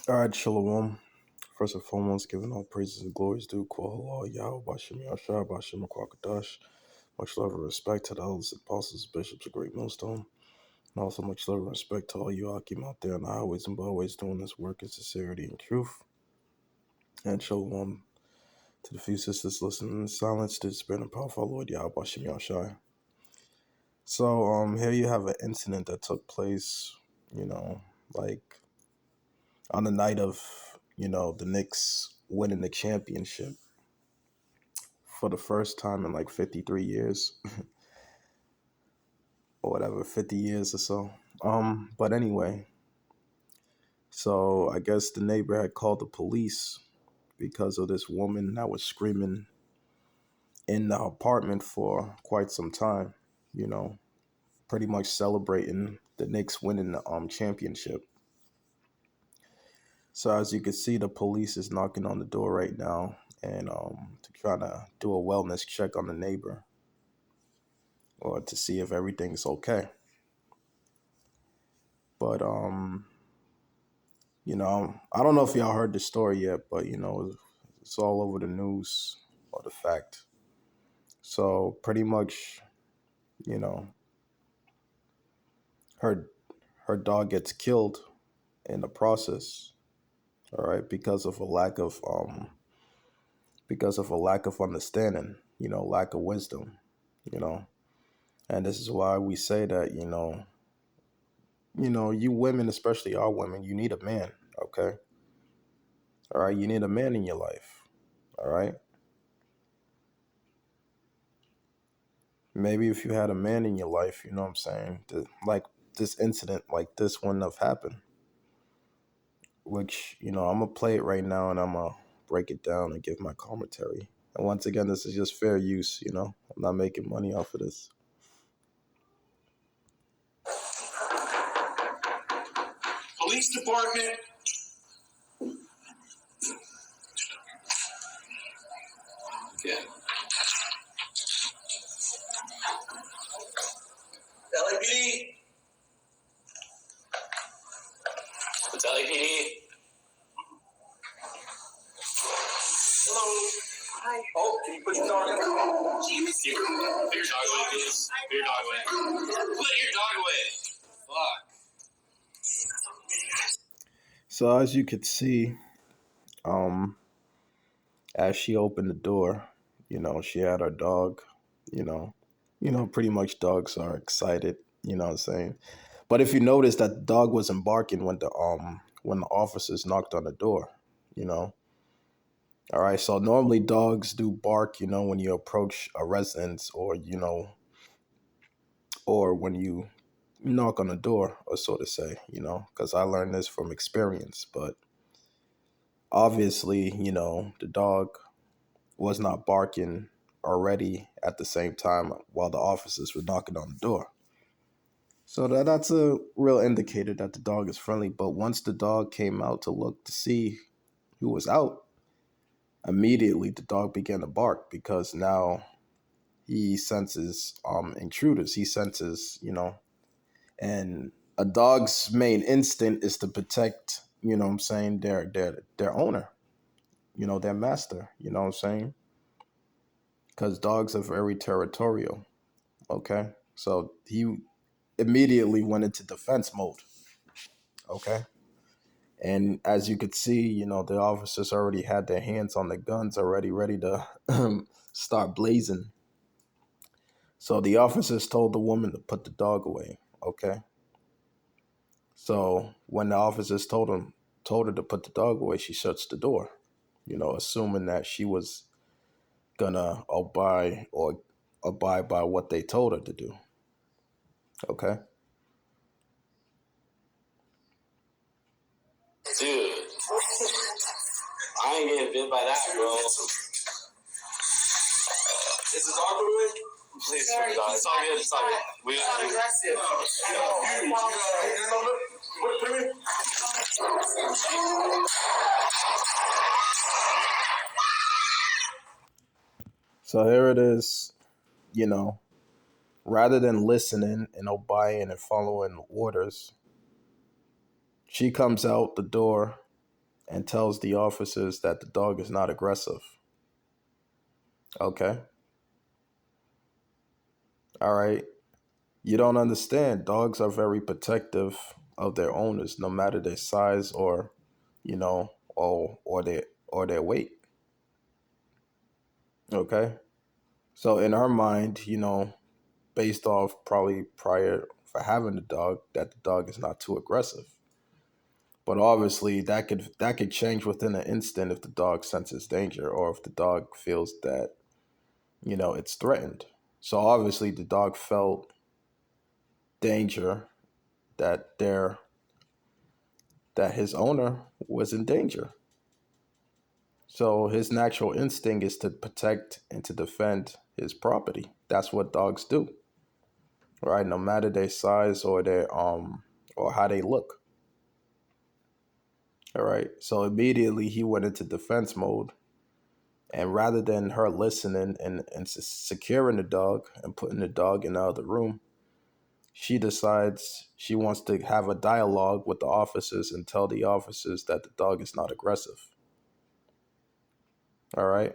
All right, Shalom. First and foremost, giving all praises and glories due Kwahala, Yahweh, Bashim Yashar, Bashim Kwakadash. Much love and respect to the elders, apostles, bishops, of Great Millstone. And also much love and respect to all you Akim out there on the highways and byways doing this work in sincerity and truth. And Shalom to the few sisters listening in silence to the spirit and powerful Lord Yahweh, Bashim Yashar. So, here you have an incident that took place, you know, like on the night of, the Knicks winning the championship for the first time in like 53 years or whatever, 50 years or so. But anyway, so I guess the neighbor had called the police because of this woman that was screaming in the apartment for quite some time, you know, pretty much celebrating the Knicks winning the championship. So as you can see, the police is knocking on the door right now and to try to do a wellness check on the neighbor or to see if everything's okay. But I don't know if y'all heard the story yet, but it's all over the news or the fact. So pretty much, you know, her her dog gets killed in the process, all right, because of a lack of understanding, lack of wisdom, you know. And this is why we say that, you women, especially our women, you need a man, okay? All right, you need a man in your life. All right. Maybe if you had a man in your life, you know what I'm saying, like this incident like this wouldn't have happened. Which, I'm gonna play it right now and I'm gonna break it down and give my commentary. And once again, this is just fair use, I'm not making money off of this. Police department. Yeah. LAPD. It's LAPD. Hello. Hi. Oh, can you put your dog away? Put your dog away, please. Put your dog away. Put your dog away. Fuck. So as you could see, um, as she opened the door, she had her dog, you know, pretty much dogs are excited, you know what I'm saying? But if you notice that the dog wasn't barking when the officers knocked on the door, you know. All right, so normally dogs do bark, when you approach a residence or when you knock on the door, or so to say, because I learned this from experience. But obviously, the dog was not barking already at the same time while the officers were knocking on the door. So that's a real indicator that the dog is friendly. But once the dog came out to look to see who was out, immediately the dog began to bark because now he senses intruders. He senses, and a dog's main instinct is to protect, what I'm saying, their owner, their master, what I'm saying? Because dogs are very territorial. Okay. So he immediately went into defense mode. Okay. And as you could see, the officers already had their hands on the guns already ready to start blazing. So the officers told the woman to put the dog away. Okay. So when the officers told her to put the dog away, she shuts the door, assuming that she was gonna abide by what they told her to do. Okay. Dude, I ain't getting bit by that, bro. Is the dog moving? Please, sorry, dog. It's all good. It's all good. We got aggressive. So here it is, you know, rather than listening and obeying and following orders, she comes out the door and tells the officers that the dog is not aggressive. Okay. All right. You don't understand. Dogs are very protective of their owners, no matter their size or, or their weight. Okay. So in her mind, based off probably prior for having the dog, that the dog is not too aggressive. But obviously that could change within an instant if the dog senses danger or if the dog feels that, it's threatened. So obviously the dog felt danger, that their that his owner was in danger. So his natural instinct is to protect and to defend his property. That's what dogs do, right? No matter their size or how they look. All right. So immediately he went into defense mode. And rather than her listening and securing the dog and putting the dog in the other room, she decides she wants to have a dialogue with the officers and tell the officers that the dog is not aggressive. All right.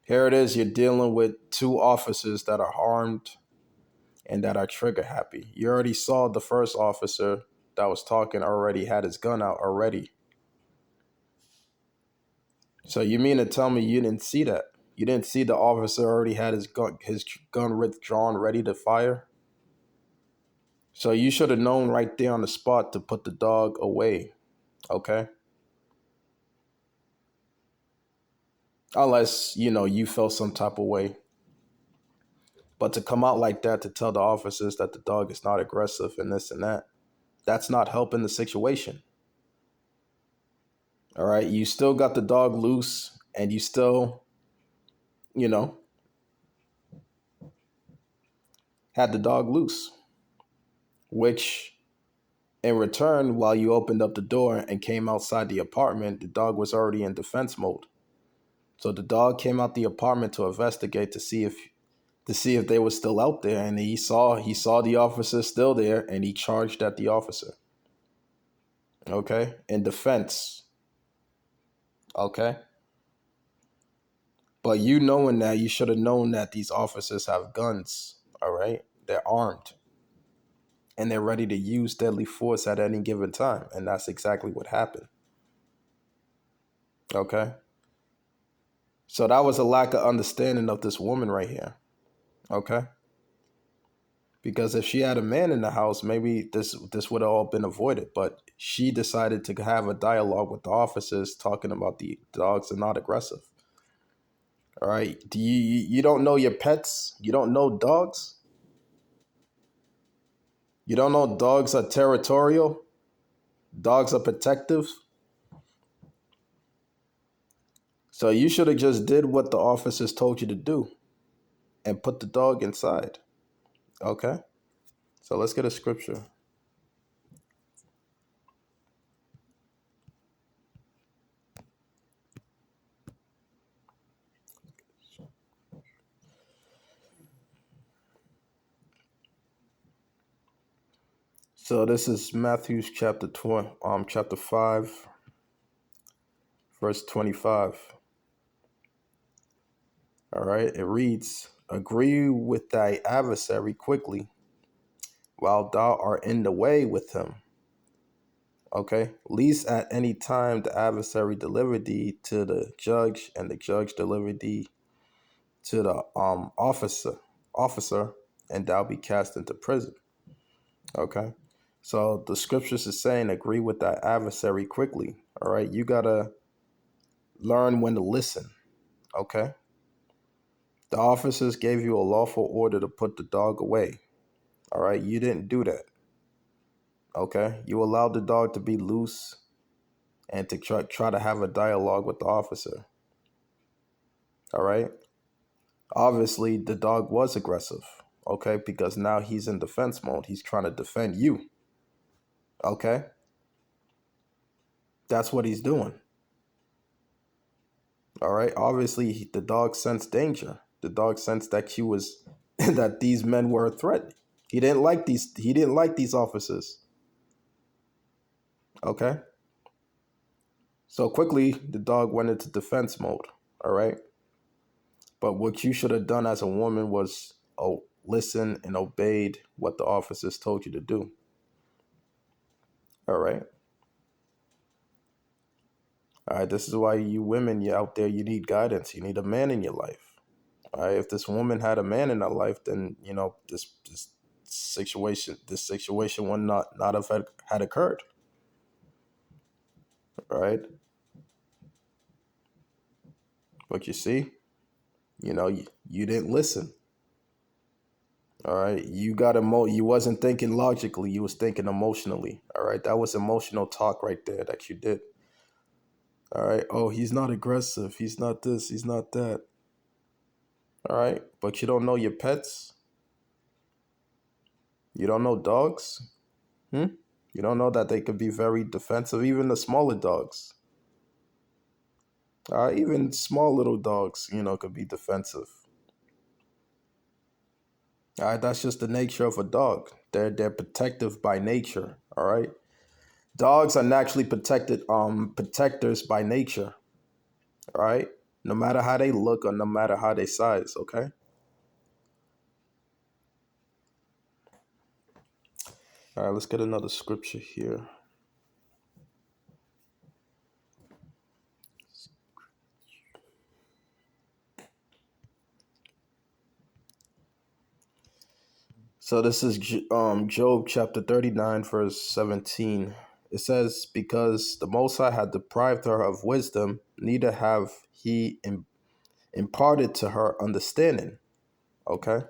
Here it is. You're dealing with two officers that are armed and that are trigger happy. You already saw the first officer that was talking already had his gun out already. So you mean to tell me you didn't see that? You didn't see the officer already had his gun withdrawn, ready to fire? So you should have known right there on the spot to put the dog away, okay? Unless, you felt some type of way. But to come out like that to tell the officers that the dog is not aggressive and this and that, that's not helping the situation. All right. You still got the dog loose and you still, you know, had the dog loose, which in return, while you opened up the door and came outside the apartment, the dog was already in defense mode. So the dog came out the apartment to investigate to see if they were still out there, and he saw the officer still there, and he charged at the officer. Okay, in defense. Okay, but you knowing that, you should have known that these officers have guns. All right, they're armed and they're ready to use deadly force at any given time, and that's exactly what happened. Okay, so that was a lack of understanding of this woman right here. Okay, because if she had a man in the house, maybe this would have all been avoided. But she decided to have a dialogue with the officers, talking about the dogs are not aggressive. All right, do you don't know your pets? You don't know dogs? You don't know dogs are territorial? Dogs are protective? So you should have just did what the officers told you to do and put the dog inside. Okay? So let's get a scripture. So this is Matthew chapter 5, verse 25. All right, it reads, "Agree with thy adversary quickly, while thou art in the way with him." Okay, least at any time the adversary deliver thee to the judge, and the judge deliver thee to the officer, and thou be cast into prison. Okay, so the scriptures is saying, agree with thy adversary quickly. All right, you gotta learn when to listen. Okay, the officers gave you a lawful order to put the dog away. All right, you didn't do that. Okay, you allowed the dog to be loose and to try to have a dialogue with the officer. All right, obviously the dog was aggressive. Okay, because now he's in defense mode. He's trying to defend you. Okay, that's what he's doing. All right, obviously the dog sensed danger. The dog sensed that he was that these men were a threat. He didn't like these officers. Okay, So quickly, the dog went into defense mode. All right. But what you should have done as a woman was, oh, listen and obeyed what the officers told you to do. All right. All right. This is why you women, you out there, you need guidance. You need a man in your life. All right. If this woman had a man in her life, then this situation would not have had occurred. All right. But you see, you didn't listen. All right. You wasn't thinking logically, you was thinking emotionally. All right. That was emotional talk right there that you did. All right. Oh, he's not aggressive. He's not this. He's not that. All right. But you don't know your pets. You don't know dogs. Hmm? You don't know that they could be very defensive, even the smaller dogs. Even small little dogs, could be defensive. All right. That's just the nature of a dog. They're protective by nature. All right. Dogs are naturally protectors by nature. All right. No matter how they look or no matter how they size. Okay. All right. Let's get another scripture here. So this is Job chapter 39, verse 17. It says, because the Most High had deprived her of wisdom, neither have he imparted to her understanding. Okay.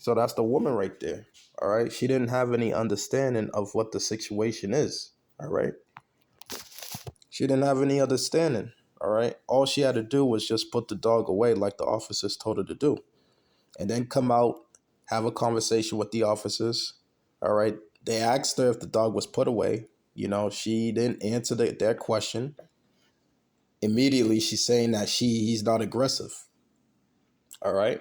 So that's the woman right there. All right. She didn't have any understanding of what the situation is. All right. She didn't have any understanding. All right. All she had to do was just put the dog away like the officers told her to do. And then come out, have a conversation with the officers. All right. They asked her if the dog was put away. She didn't answer their question. Immediately, she's saying that he's not aggressive. All right.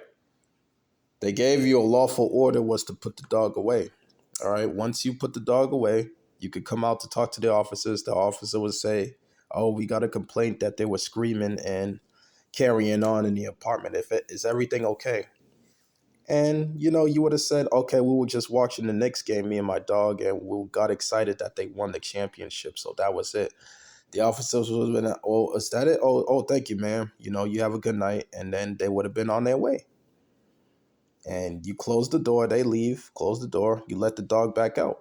They gave you a lawful order was to put the dog away. All right. Once you put the dog away, you could come out to talk to the officers. The officer would say, oh, we got a complaint that they were screaming and carrying on in the apartment. Is everything okay? And you would have said, okay, we were just watching the Knicks game, me and my dog, and we got excited that they won the championship. So that was it. The officers would have been, oh, is that it? Oh, thank you, ma'am. You have a good night. And then they would have been on their way. And you close the door, they leave, close the door, you let the dog back out.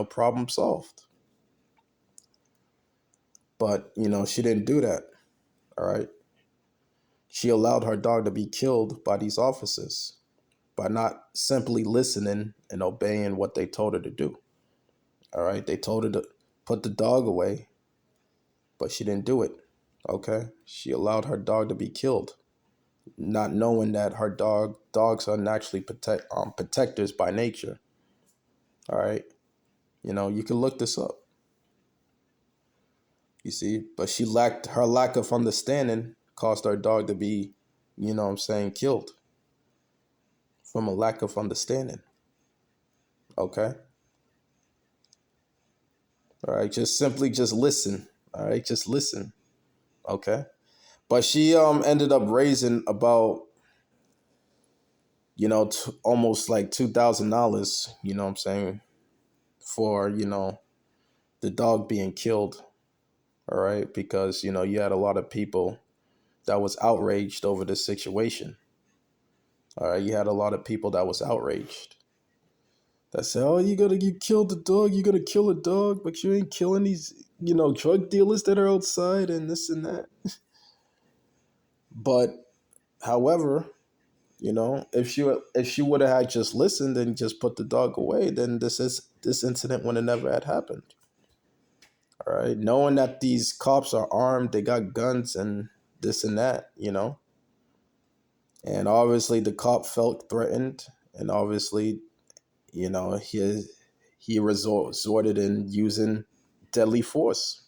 Problem solved. But, she didn't do that. All right. She allowed her dog to be killed by these officers by not simply listening and obeying what they told her to do. All right. They told her to put the dog away, but she didn't do it. Okay. She allowed her dog to be killed, not knowing that her dogs are naturally protectors by nature. All right. You can look this up. You see, but her lack of understanding caused her dog to be, killed from a lack of understanding. Okay. All right. Just listen. All right. Just listen. Okay. But she ended up raising about, almost like $2,000, for, the dog being killed. All right. Because, you had a lot of people that was outraged over this situation. All right. You had a lot of people that was outraged. That said, oh, you killed the dog, you gotta kill a dog, but you ain't killing these, drug dealers that are outside and this and that. But however, if she would have had just listened and just put the dog away, then this incident would have never had happened. All right. Knowing that these cops are armed, they got guns and this and that, And obviously the cop felt threatened, and obviously, he resorted in using deadly force,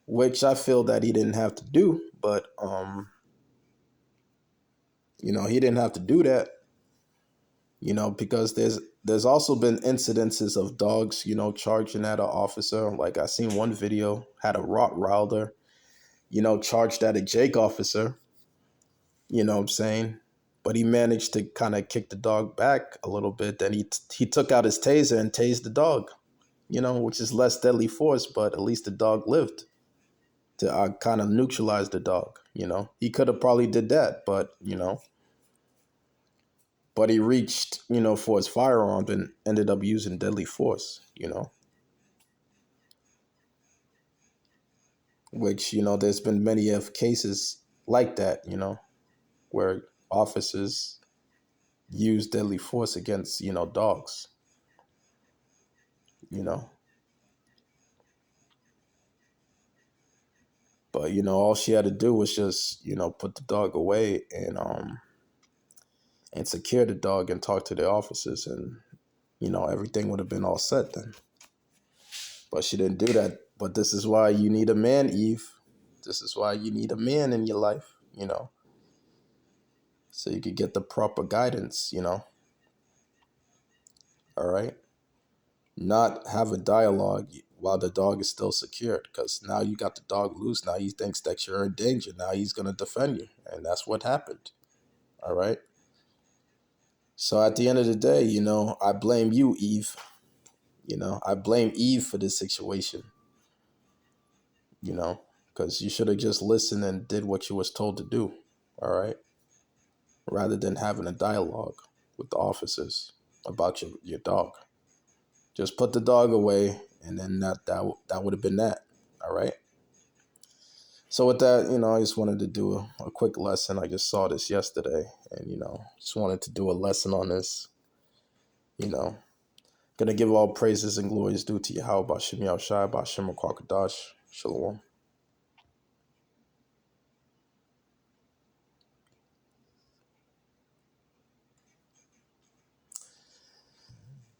which I feel that he didn't have to do, but he didn't have to do that. because there's also been incidences of dogs, charging at an officer. Like I seen one video had a Rottweiler, charged at a Jake officer, you know what I'm saying? But he managed to kind of kick the dog back a little bit. Then he took out his taser and tased the dog, which is less deadly force, but at least the dog lived to kind of neutralize the dog. He could have probably did that, but he reached, for his firearm and ended up using deadly force, which, there's been many of cases like that, where officers use deadly force against, dogs, you know. But, all she had to do was just, put the dog away and secure the dog and talk to the officers, and, everything would have been all set then. But she didn't do that. But this is why you need a man, Eve. This is why you need a man in your life, so you could get the proper guidance, all right? Not have a dialogue while the dog is still secured, because now you got the dog loose. Now he thinks that you're in danger. Now he's going to defend you. And that's what happened, all right? So at the end of the day, I blame you, Eve. I blame Eve for this situation, because you should have just listened and did what you was told to do, all right? Rather than having a dialogue with the officers about your dog. Just put the dog away, and then that would have been that, all right? So with that, I just wanted to do a quick lesson. I just saw this yesterday, and, just wanted to do a lesson on this, Gonna give all praises and glories due to Yahweh Bashim Yahushai Bashim Kwakadash. Shalom.